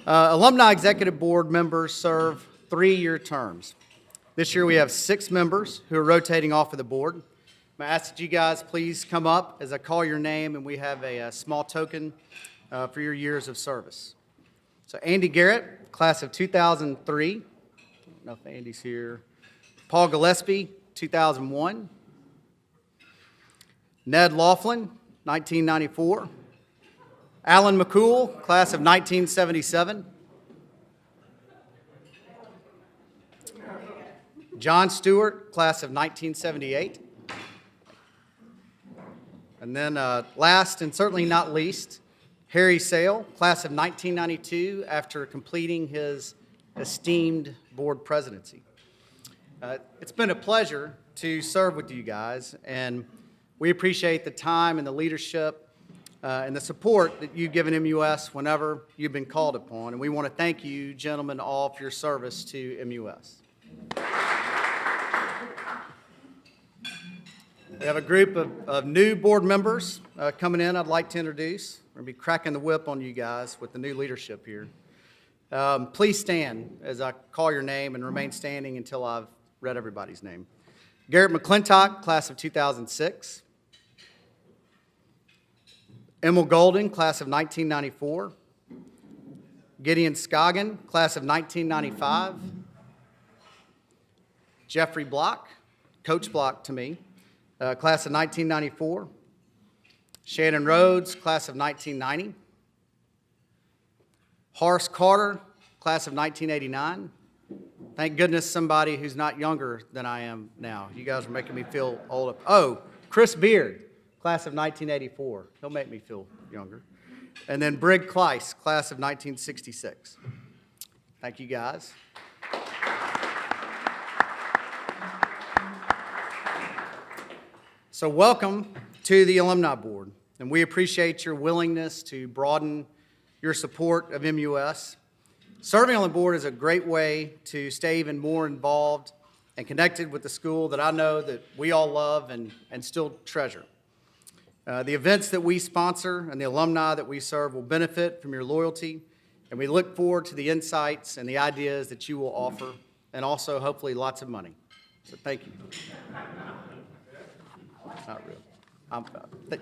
Alumni Executive Board members serve 3-year terms. This year we have 6 members who are rotating off of the board. I'm going to ask that you guys please come up as I call your name, and we have a small token for your years of service. So Andy Garrett, class of 2003. I don't know if Andy's here. Paul Gillespie, 2001. Ned Laughlin, 1994. Alan McCool, class of 1977. John Stewart, class of 1978. And then last and certainly not least, Harry Sayle, class of 1992, after completing his esteemed board presidency. It's been a pleasure to serve with you guys, and we appreciate the time and the leadership and the support that you've given MUS whenever you've been called upon. And we want to thank you, gentlemen, all for your service to MUS. We have a group of new board members coming in I'd like to introduce. We're going to be cracking the whip on you guys with the new leadership here. Please stand as I call your name and remain standing until I've read everybody's name. Garrett McClintock, class of 2006. Emil Golden, class of 1994. Gideon Scoggin, class of 1995. Jeffrey Block, Coach Block to me, class of 1994. Shannon Rhodes, class of 1990. Horace Carter, class of 1989. Thank goodness somebody who's not younger than I am now. You guys are making me feel old. Oh, Chris Beard, class of 1984. He'll make me feel younger. And then Brig Kleiss, class of 1966. Thank you, guys. So welcome to the Alumni Board, and we appreciate your willingness to broaden your support of MUS. Serving on the board is a great way to stay even more involved and connected with the school that I know that we all love and still treasure. The events that we sponsor and the alumni that we serve will benefit from your loyalty, and we look forward to the insights and the ideas that you will offer, and also hopefully lots of money. So thank you. Not really.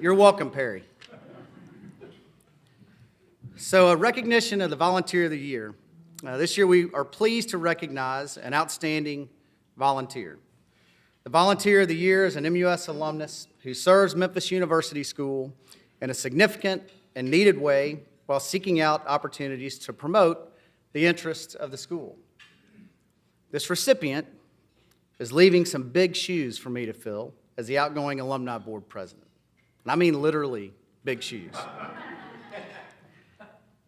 You're welcome, Perry. So a recognition of the Volunteer of the Year. This year we are pleased to recognize an outstanding volunteer. The Volunteer of the Year is an MUS alumnus who serves Memphis University School in a significant and needed way while seeking out opportunities to promote the interests of the school. This recipient is leaving some big shoes for me to fill as the outgoing Alumni Board President. And I mean literally big shoes.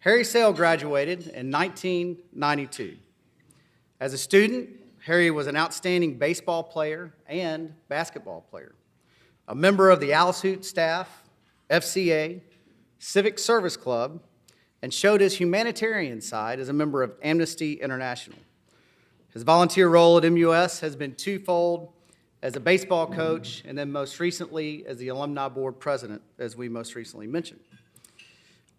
Harry Sayle graduated in 1992. As a student, Harry was an outstanding baseball player and basketball player, a member of the Alice Hoot staff, FCA, Civic Service Club, and showed his humanitarian side as a member of Amnesty International. His volunteer role at MUS has been twofold: as a baseball coach, and then most recently as the Alumni Board President, as we most recently mentioned.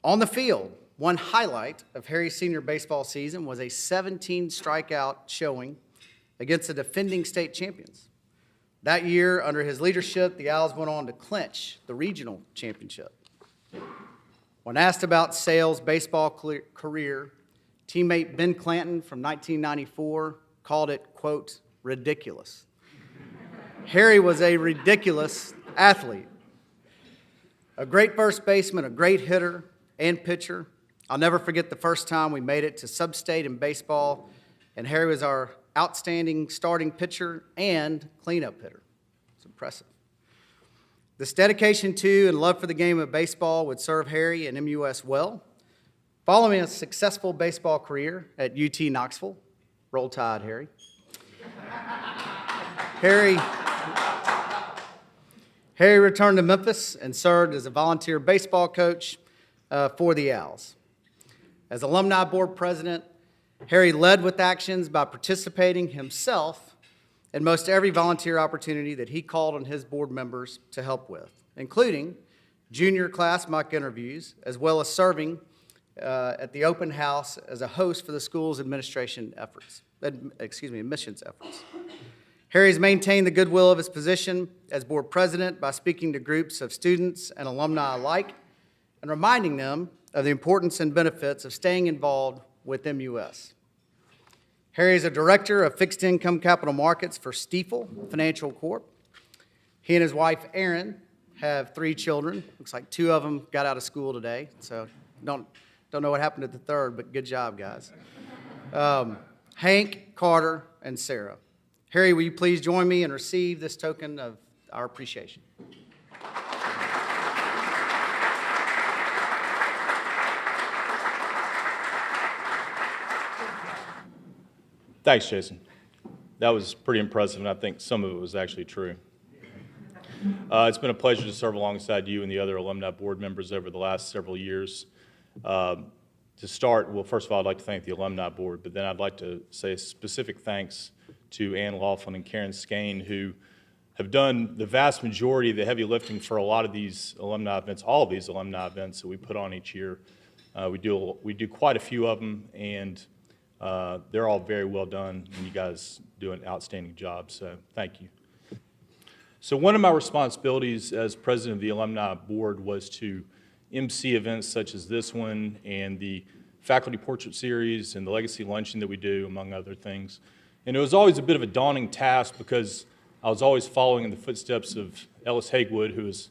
On the field, one highlight of Harry's senior baseball season was a 17-strikeout showing against the defending state champions. That year, under his leadership, the Owls went on to clinch the regional championship. When asked about Sayle's baseball career, teammate Ben Clanton from 1994 called it, quote, ridiculous. Harry was a ridiculous athlete. A great first baseman, a great hitter and pitcher. I'll never forget the first time we made it to sub-state in baseball, and Harry was our outstanding starting pitcher and cleanup hitter. It's impressive. This dedication to and love for the game of baseball would serve Harry and MUS well. Following a successful baseball career at UT Knoxville, roll tide, Harry. Harry returned to Memphis and served as a volunteer baseball coach for the Owls. As Alumni Board President, Harry led with actions by participating himself in most every volunteer opportunity that he called on his board members to help with, including junior class mock interviews, as well as serving at the open house as a host for the school's admissions efforts. Harry has maintained the goodwill of his position as board president by speaking to groups of students and alumni alike and reminding them of the importance and benefits of staying involved with MUS. Harry is a director of fixed income capital markets for Stifel Financial Corp. He and his wife, Erin, have 3 children. Looks like 2 of them got out of school today, so don't know what happened at the third, but good job, guys. Hank, Carter, and Sarah. Harry, will you please join me and receive this token of our appreciation? Thanks, Jason. That was pretty impressive, and I think some of it was actually true. It's been a pleasure to serve alongside you and the other alumni board members over the last several years. To start, well, first of all, I'd like to thank the alumni board, but then I'd like to say a specific thanks to Ann Laughlin and Karen Skane, who have done the vast majority of the heavy lifting for a lot of these alumni events, all of these alumni events that we put on each year. We do quite a few of them, and they're all very well done, and you guys do an outstanding job, so thank you. So one of my responsibilities as president of the alumni board was to MC events such as this one and the faculty portrait series and the legacy luncheon that we do, among other things. And it was always a bit of a daunting task because I was always following in the footsteps of Ellis Hagewood, who is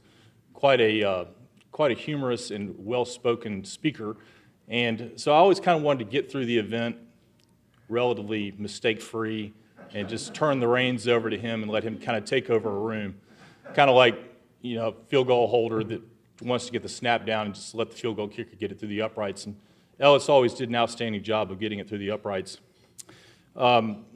quite a humorous and well-spoken speaker. And so I always kind of wanted to get through the event relatively mistake-free and just turn the reins over to him and let him kind of take over a room. Kind of like, you know, field goal holder that wants to get the snap down and just let the field goal kicker get it through the uprights. And Ellis always did an outstanding job of getting it through the uprights. I'm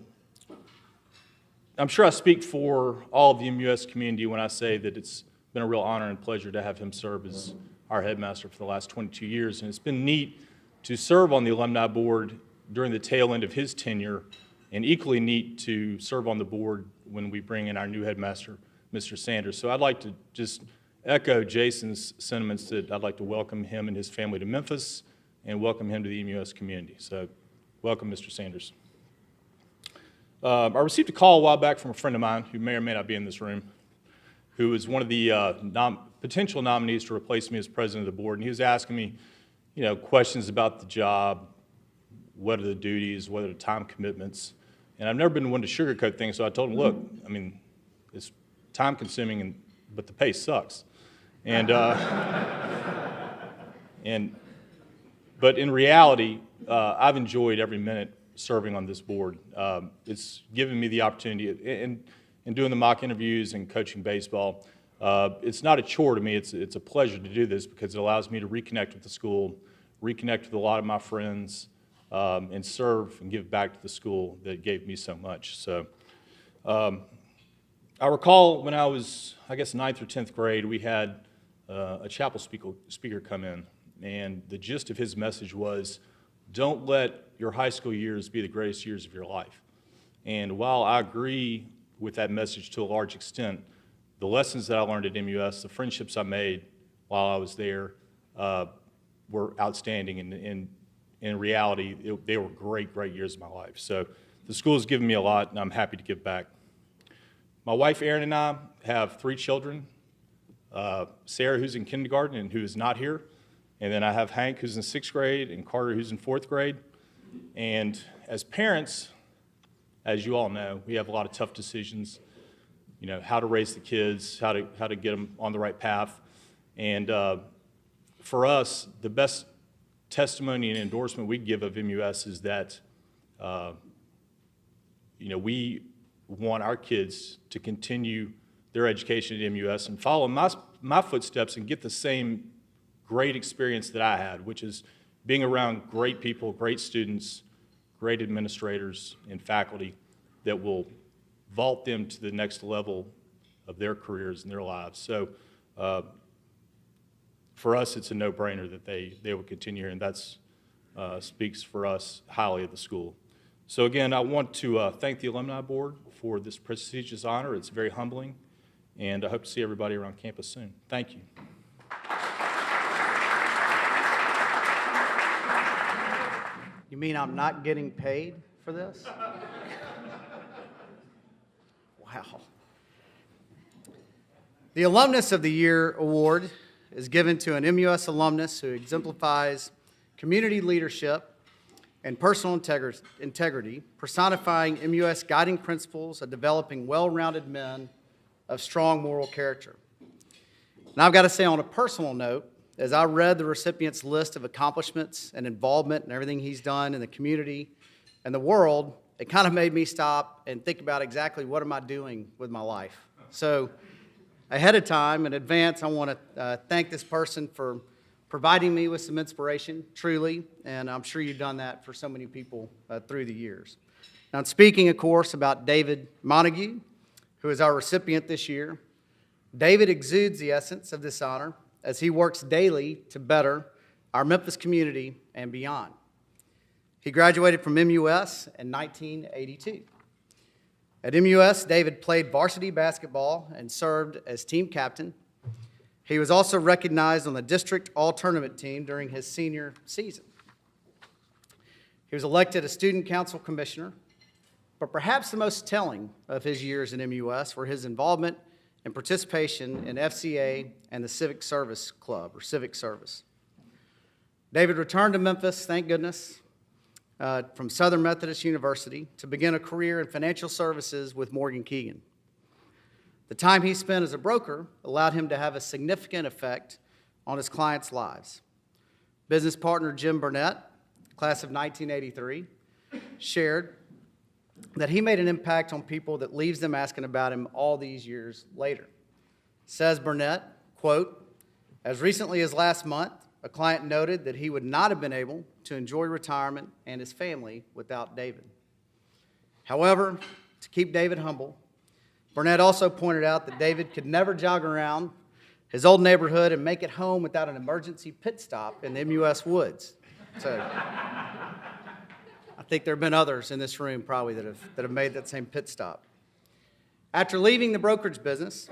sure I speak for all of the MUS community when I say that it's been a real honor and pleasure to have him serve as our headmaster for the last 22 years. And it's been neat to serve on the alumni board during the tail end of his tenure, and equally neat to serve on the board when we bring in our new headmaster, Mr. Sanders. So I'd like to just echo Jason's sentiments that I'd like to welcome him and his family to Memphis and welcome him to the MUS community. So welcome, Mr. Sanders. I received a call a while back from a friend of mine who may or may not be in this room, who is one of the potential nominees to replace me as president of the board, and he was asking me, you know, questions about the job, what are the duties, what are the time commitments. And I've never been one to sugarcoat things, so I told him, look, I mean, it's time consuming, but the pay sucks. And, but in reality, I've enjoyed every minute serving on this board. It's given me the opportunity, in doing the mock interviews and coaching baseball, it's not a chore to me, it's a pleasure to do this because it allows me to reconnect with the school, reconnect with a lot of my friends, and serve and give back to the school that gave me so much. So I recall when I was, I guess, 9th or 10th grade, we had a chapel speaker come in, and the gist of his message was, don't let your high school years be the greatest years of your life. And while I agree with that message to a large extent, the lessons that I learned at MUS, the friendships I made while I was there were outstanding, and in reality, they were great years of my life. So the school has given me a lot, and I'm happy to give back. My wife, Erin, and I have 3 children. Sarah, who's in kindergarten and who is not here. And then I have Hank, who's in 6th grade, and Carter, who's in 4th grade. And as parents, as you all know, we have a lot of tough decisions, you know, how to raise the kids, how to get them on the right path. And for us, the best testimony and endorsement we give of MUS is that, you know, we want our kids to continue their education at MUS and follow my footsteps and get the same great experience that I had, which is being around great people, great students, great administrators and faculty that will vault them to the next level of their careers and their lives. So for us, it's a no-brainer that they will continue here, and that's speaks for us highly of the school. So again, I want to thank the Alumni Board for this prestigious honor. It's very humbling, and I hope to see everybody around campus soon. Thank you. You mean I'm not getting paid for this? Wow. The Alumnus of the Year award is given to an MUS alumnus who exemplifies community leadership and personal integrity, personifying MUS guiding principles of developing well-rounded men of strong moral character. And I've got to say, on a personal note, as I read the recipient's list of accomplishments and involvement and everything he's done in the community and the world, it kind of made me stop and think about exactly what am I doing with my life. So ahead of time, in advance, I want to thank this person for providing me with some inspiration, truly, and I'm sure you've done that for so many people through the years. Now, I'm speaking, of course, about David Montague, who is our recipient this year. David exudes the essence of this honor as he works daily to better our Memphis community and beyond. He graduated from MUS in 1982. At MUS, David played varsity basketball and served as team captain. He was also recognized on the district all-tournament team during his senior season. He was elected a student council commissioner, but perhaps the most telling of his years in MUS were his involvement and participation in FCA and the Civic Service Club, or Civic Service. David returned to Memphis, thank goodness, from Southern Methodist University to begin a career in financial services with Morgan Keegan. The time he spent as a broker allowed him to have a significant effect on his clients' lives. Business partner Jim Burnett, class of 1983, shared that he made an impact on people that leaves them asking about him all these years later. Says Burnett, quote, "As recently as last month, a client noted that he would not have been able to enjoy retirement and his family without David." However, to keep David humble, Burnett also pointed out that David could never jog around his old neighborhood and make it home without an emergency pit stop in the MUS woods. So I think there have been others in this room probably that have made that same pit stop. After leaving the brokerage business,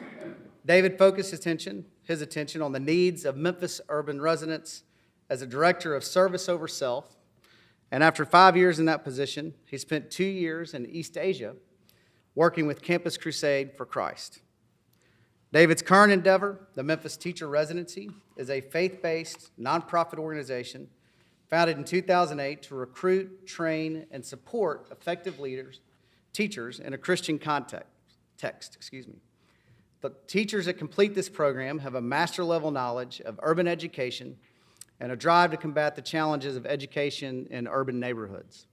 David focused his attention on the needs of Memphis urban residents as a director of service over self. And after 5 years in that position, he spent 2 years in East Asia working with Campus Crusade for Christ. David's current endeavor, the Memphis Teacher Residency, is a faith-based nonprofit organization founded in 2008 to recruit, train, and support effective teachers in a Christian context. The teachers that complete this program have a master-level knowledge of urban education and a drive to combat the challenges of education in urban neighborhoods.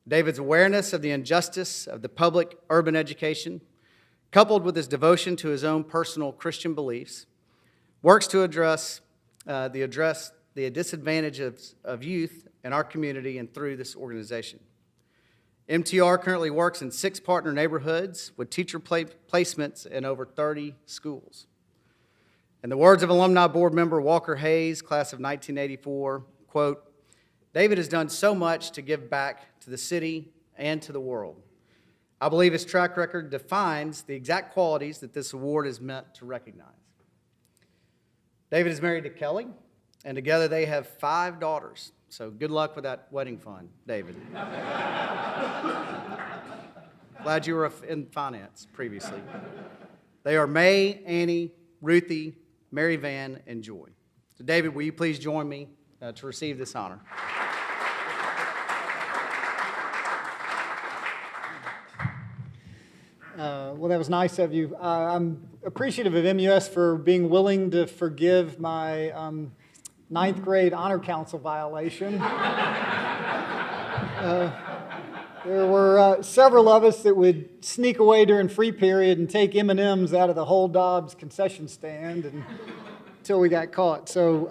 David's awareness of the injustice of the public urban education, coupled with his devotion to his own personal Christian beliefs, works to address the disadvantages of youth in our community and through this organization. MTR currently works in 6 partner neighborhoods with teacher placements in over 30 schools. In the words of Alumni Board member Walker Hayes, class of 1984, quote, "David has done so much to give back to the city and to the world. I believe his track record defines the exact qualities that this award is meant to recognize." David is married to Kelly, and together they have 5 daughters. So good luck with that wedding fund, David. Glad you were in finance previously. They are May, Annie, Ruthie, Mary Van, and Joy. So David, will you please join me to receive this honor? Well, that was nice of you. I'm appreciative of MUS for being willing to forgive my 9th grade honor council violation. There were several of us that would sneak away during free period and take M&Ms out of the Whole Dobbs concession stand until we got caught. So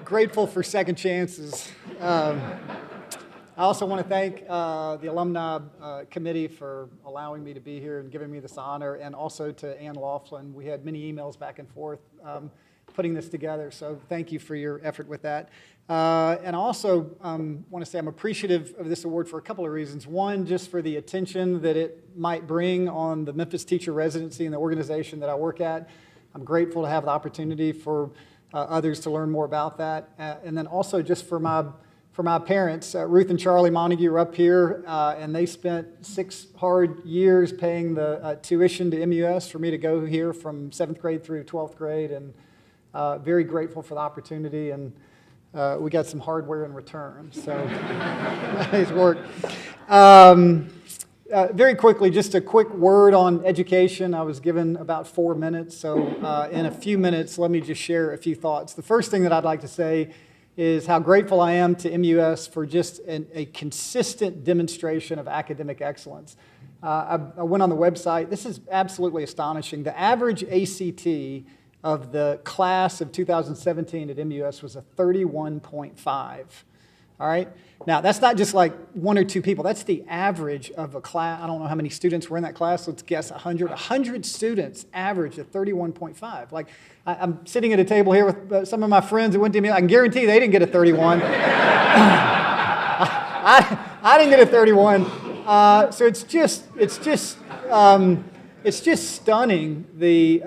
grateful for second chances. I also want to thank the Alumni Committee for allowing me to be here and giving me this honor, and also to Ann Laughlin. We had many emails back and forth putting this together, so thank you for your effort with that. And I also want to say I'm appreciative of this award for a couple of reasons. One, just for the attention that it might bring on the Memphis Teacher Residency and the organization that I work at. I'm grateful to have the opportunity for others to learn more about that. And then also just for my for my parents. Ruth and Charlie Montague are up here, and they spent 6 hard years paying the tuition to MUS for me to go here from 7th grade through 12th grade, and very grateful for the opportunity, and we got some hardware in return, so nice work. Very quickly, just a quick word on education. I was given about 4 minutes, so in a few minutes, let me just share a few thoughts. The first thing that I'd like to say is how grateful I am to MUS for just a consistent demonstration of academic excellence. I went on the website. This is absolutely astonishing. The average ACT of the class of 2017 at MUS was a 31.5. All right? Now, that's not just like 1 or 2 people. That's the average of a class. I don't know how many students were in that class. Let's guess 100. 100 students average a 31.5. Like, I'm sitting at a table here with some of my friends that went to MUS. I can guarantee they didn't get a 31. I didn't get a 31. So it's just stunning the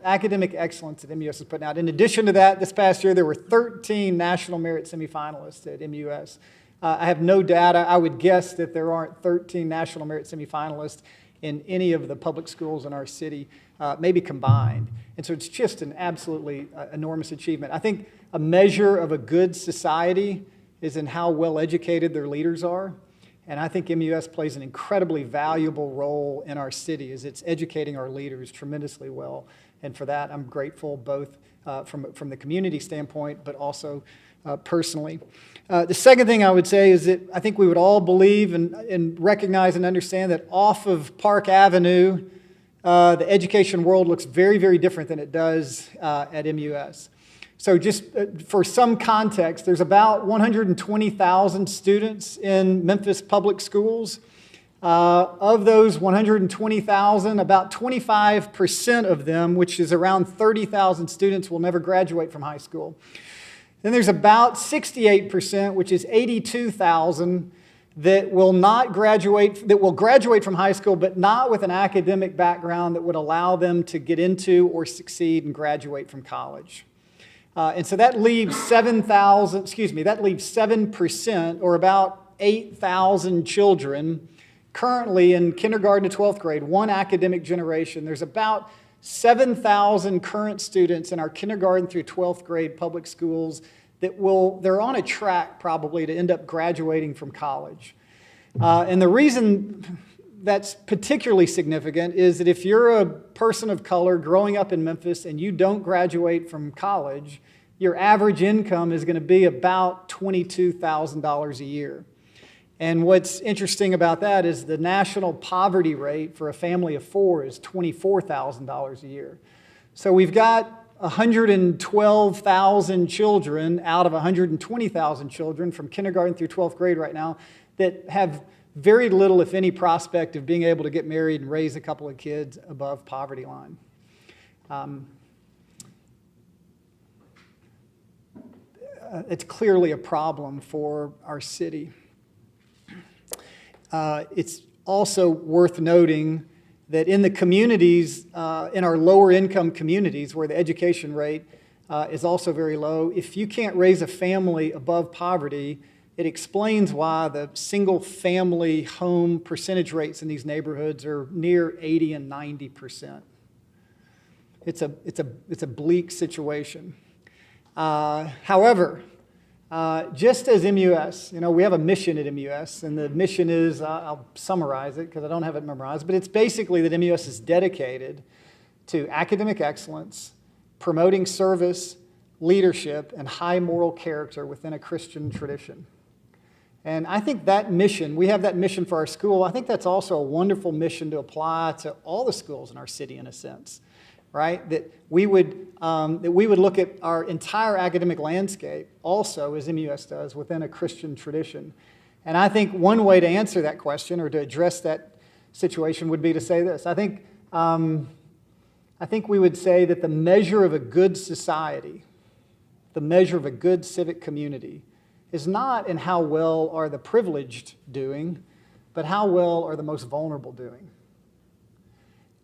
academic excellence that MUS is putting out. In addition to that, this past year there were 13 national merit semifinalists at MUS. I have no data. I would guess that there aren't 13 national merit semifinalists in any of the public schools in our city, maybe combined. And so it's just an absolutely enormous achievement. I think a measure of a good society is in how well educated their leaders are. And I think MUS plays an incredibly valuable role in our city as it's educating our leaders tremendously well. And for that, I'm grateful both from the community standpoint, but also personally. The second thing I would say is that I think we would all believe and recognize and understand that off of Park Avenue, the education world looks very, very different than it does at MUS. So just for some context, there's about 120,000 students in Memphis public schools. Of those 120,000, about 25% of them, which is around 30,000 students, will never graduate from high school. Then there's about 68%, which is 82,000, that will graduate from high school, but not with an academic background that would allow them to get into or succeed and graduate from college. And so that leaves 7%, or about 8,000 children currently in kindergarten to 12th grade, one academic generation. There's about 7,000 current students in our kindergarten through 12th grade public schools they're on a track probably to end up graduating from college. And the reason that's particularly significant is that if you're a person of color growing up in Memphis and you don't graduate from college, your average income is going to be about $22,000 a year. And what's interesting about that is the national poverty rate for a family of 4 is $24,000 a year. So we've got 112,000 children out of 120,000 children from kindergarten through 12th grade right now that have very little, if any, prospect of being able to get married and raise a couple of kids above poverty line. It's clearly a problem for our city. It's also worth noting that in the communities, in our lower income communities where the education rate is also very low, if you can't raise a family above poverty, it explains why the single family home percentage rates in these neighborhoods are near 80 and 90%. It's a bleak situation. However, just as MUS, we have a mission at MUS, and the mission is, I'll summarize it because I don't have it memorized, but it's basically that MUS is dedicated to academic excellence, promoting service, leadership, and high moral character within a Christian tradition. And I think that mission, we have that mission for our school. I think that's also a wonderful mission to apply to all the schools in our city in a sense, right? That we would look at our entire academic landscape also, as MUS does, within a Christian tradition. And I think one way to answer that question or to address that situation would be to say this. I think we would say that the measure of a good society, the measure of a good civic community, is not in how well are the privileged doing, but how well are the most vulnerable doing.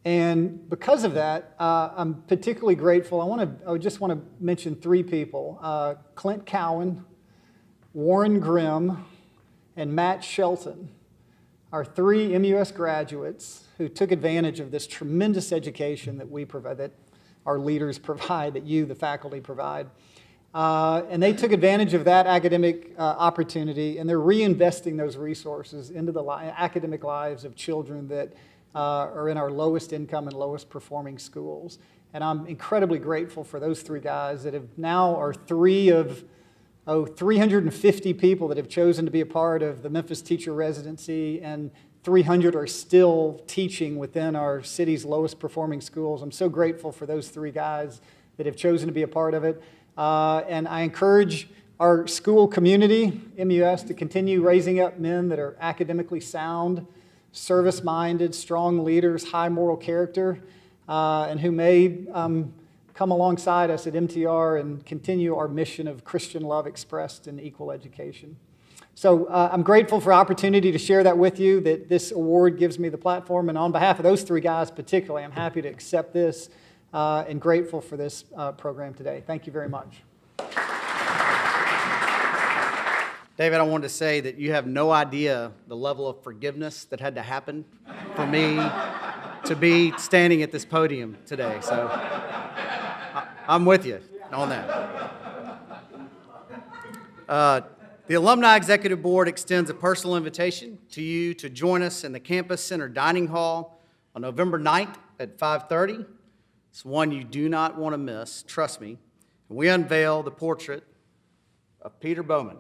And because of that, I'm particularly grateful. I just want to mention 3 people. Clint Cowan, Warren Grimm, and Matt Shelton are 3 MUS graduates who took advantage of this tremendous education that we provide, that our leaders provide, that you, the faculty, provide. And they took advantage of that academic opportunity, and they're reinvesting those resources into the academic lives of children that are in our lowest income and lowest performing schools. And I'm incredibly grateful for those 3 guys that have now are 3 of 350 people that have chosen to be a part of the Memphis Teacher Residency, and 300 are still teaching within our city's lowest performing schools. I'm so grateful for those 3 guys that have chosen to be a part of it. And I encourage our school community, MUS, to continue raising up men that are academically sound, service-minded, strong leaders, high moral character, and who may come alongside us at MTR and continue our mission of Christian love expressed in equal education. So I'm grateful for the opportunity to share that with you, that this award gives me the platform. And on behalf of those 3 guys particularly, I'm happy to accept this and grateful for this program today. Thank you very much. David, I wanted to say that you have no idea the level of forgiveness that had to happen for me to be standing at this podium today. So I'm with you on that. The Alumni Executive Board extends a personal invitation to you to join us in the Campus Center Dining Hall on November 9th at 5:30. It's one you do not want to miss, trust me. We unveil the portrait of Peter Bowman.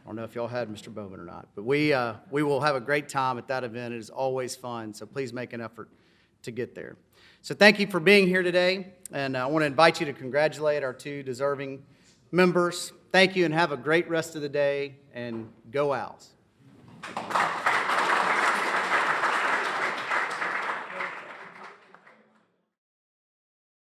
I don't know if y'all had Mr. Bowman or not, but we will have a great time at that event. It is always fun, so please make an effort to get there. So thank you for being here today, and I want to invite you to congratulate our 2 deserving members. Thank you, and have a great rest of the day, and go Owls.